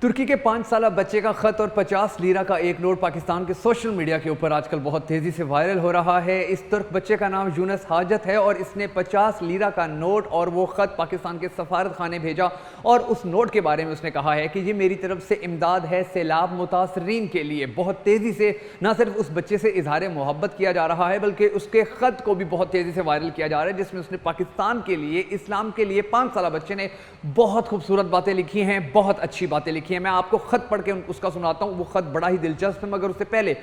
ترکی کے 5 سالہ بچے کا خط اور 50 لیرہ کا ایک نوٹ پاکستان کے سوشل میڈیا کے اوپر آج کل بہت تیزی سے وائرل ہو رہا ہے۔ اس ترک بچے کا نام یونس حاجت ہے اور اس نے 50 لیرہ کا نوٹ اور وہ خط پاکستان کے سفارت خانے بھیجا اور اس نوٹ کے بارے میں اس نے کہا ہے کہ یہ میری طرف سے امداد ہے سیلاب متاثرین کے لیے۔ بہت تیزی سے نہ صرف اس بچے سے اظہار محبت کیا جا رہا ہے بلکہ اس کے خط کو بھی بہت تیزی سے وائرل کیا جا رہا ہے، جس میں اس نے پاکستان کے لیے، اسلام کے لیے 5 سالہ بچے نے بہت خوبصورت باتیں لکھی ہیں، بہت اچھی باتیں لکھی ہیں۔ میں آپ کو خط پڑھ کے اس کا سناتا ہوں۔ وہ خط بڑا ہی دلچسپ ہے، مگر اس سے پہلے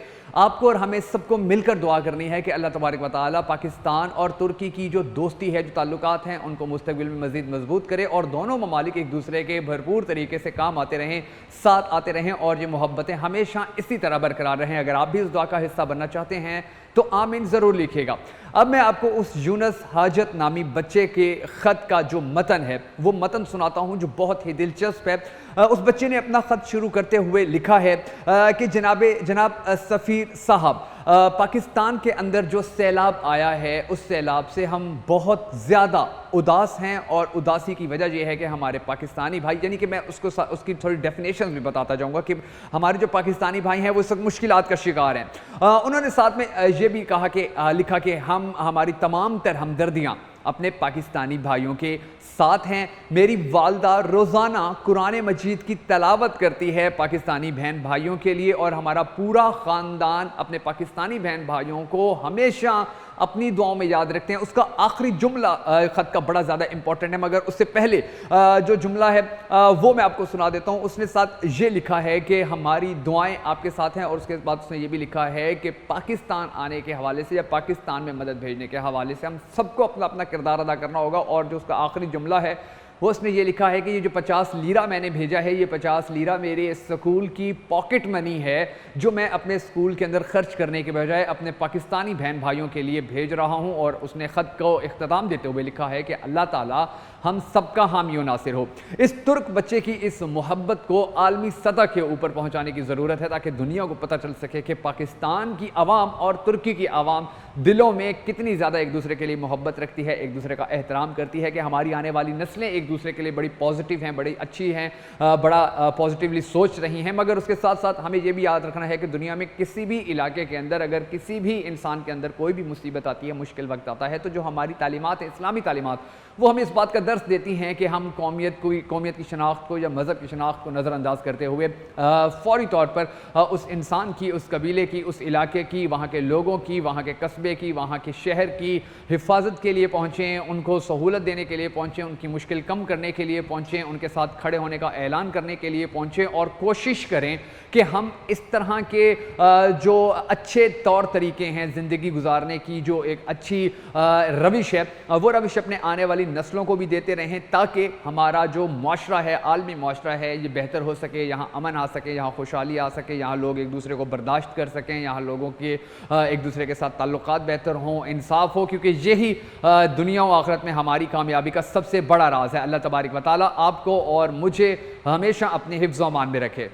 آپ کو اور ہمیں سب کو مل کر دعا کرنی ہے کہ اللہ تبارک و تعالی پاکستان اور ترکی کی جو دوستی ہے، جو تعلقات ہیں، ان کو مستقبل میں مزید مضبوط کرے اور دونوں ممالک ایک دوسرے کے بھرپور طریقے سے کام آتے رہیں، ساتھ آتے رہیں اور یہ محبتیں ہمیشہ اسی طرح برقرار رہیں۔ اگر آپ بھی اس دعا کا حصہ بننا چاہتے ہیں تو آمین ضرور لکھیے گا۔ اب میں آپ کو اس یونس حاجت نامی بچے کے خط کا جو متن ہے وہ متن سناتا ہوں جو بہت ہی دلچسپ ہے۔ اس بچے نے اپنا خط شروع کرتے ہوئے لکھا ہے کہ جناب سفیر صاحب، پاکستان کے اندر جو سیلاب آیا ہے اس سیلاب سے ہم بہت زیادہ اداس ہیں، اور اداسی کی وجہ یہ ہے کہ ہمارے پاکستانی بھائی، یعنی کہ میں اس کی تھوڑی ڈیفینیشن بھی بتاتا جاؤں گا کہ ہمارے جو پاکستانی بھائی ہیں وہ اس وقت مشکلات کا شکار ہیں۔ انہوں نے ساتھ میں یہ بھی لکھا کہ ہماری تمام تر ہمدردیاں اپنے پاکستانی بھائیوں کے ساتھ ہیں۔ میری والدہ روزانہ قرآن مجید کی تلاوت کرتی ہے پاکستانی بہن بھائیوں کے لیے، اور ہمارا پورا خاندان اپنے پاکستانی بہن بھائیوں کو ہمیشہ اپنی دعاؤں میں یاد رکھتے ہیں۔ اس کا آخری جملہ خط کا بڑا زیادہ امپورٹنٹ ہے، مگر اس سے پہلے جو جملہ ہے وہ میں آپ کو سنا دیتا ہوں۔ اس نے ساتھ یہ لکھا ہے کہ ہماری دعائیں آپ کے ساتھ ہیں، اور اس کے بعد اس نے یہ بھی لکھا ہے کہ پاکستان آنے کے حوالے سے یا پاکستان میں مدد بھیجنے کے حوالے سے ہم سب کو اپنا اپنا کردار ادا کرنا ہوگا۔ اور جو اس کا آخری جملہ ہے وہ اس نے یہ لکھا ہے کہ یہ جو 50 لیرہ میں نے بھیجا ہے، یہ 50 لیرہ میرے اسکول کی پاکٹ منی ہے جو میں اپنے اسکول کے اندر خرچ کرنے کے بجائے اپنے پاکستانی بہن بھائیوں کے لیے بھیج رہا ہوں۔ اور اس نے خط کو اختتام دیتے ہوئے لکھا ہے کہ اللہ تعالیٰ ہم سب کا حامی و ناصر ہو۔ اس ترک بچے کی اس محبت کو عالمی سطح کے اوپر پہنچانے کی ضرورت ہے تاکہ دنیا کو پتہ چل سکے کہ پاکستان کی عوام اور ترکی کی عوام دلوں میں کتنی زیادہ ایک دوسرے کے لیے محبت رکھتی ہے، ایک دوسرے کا احترام کرتی ہے، کہ ہماری آنے والی نسلیں ایک دوسرے کے لیے بڑی پازیٹیو ہیں، بڑی اچھی ہیں، بڑا پازیٹیولی سوچ رہی ہیں۔ مگر اس کے ساتھ ساتھ ہمیں یہ بھی یاد رکھنا ہے کہ دنیا میں کسی بھی علاقے کے اندر اگر کسی بھی انسان کے اندر کوئی بھی مصیبت آتی ہے، مشکل وقت آتا ہے، تو جو ہماری تعلیمات ہیں، اسلامی تعلیمات، وہ ہمیں اس بات کا درس دیتی ہیں کہ ہم قومیت کی شناخت کو یا مذہب کی شناخت کو نظر انداز کرتے ہوئے فوری طور پر اس انسان کی، اس قبیلے کی، اس علاقے کی، وہاں کے لوگوں کی، وہاں کے قصبے کی، وہاں کے شہر کی حفاظت کے لیے پہنچیں، ان کو سہولت دینے کے لیے پہنچیں، ان کی مشکل کم کرنے کے لیے پہنچیں، ان کے ساتھ کھڑے ہونے کا اعلان کرنے کے لیے پہنچیں، اور کوشش کریں کہ ہم اس طرح کے جو اچھے طور طریقے ہیں زندگی گزارنے کی، جو ایک اچھی روش ہے، وہ روش اپنے آنے والی نسلوں کو بھی دیتے رہیں تاکہ ہمارا جو معاشرہ ہے، عالمی معاشرہ ہے، یہ بہتر ہو سکے، یہاں امن آ سکے، یہاں خوشحالی آ سکے، یہاں لوگ ایک دوسرے کو برداشت کر سکیں، یہاں لوگوں کے ایک دوسرے کے ساتھ تعلقات بہتر ہوں، انصاف ہو، کیونکہ یہی دنیا و آخرت میں ہماری کامیابی کا سب سے بڑا راز ہے۔ اللہ تبارک و تعالیٰ آپ کو اور مجھے ہمیشہ اپنے حفظ و امان میں رکھے۔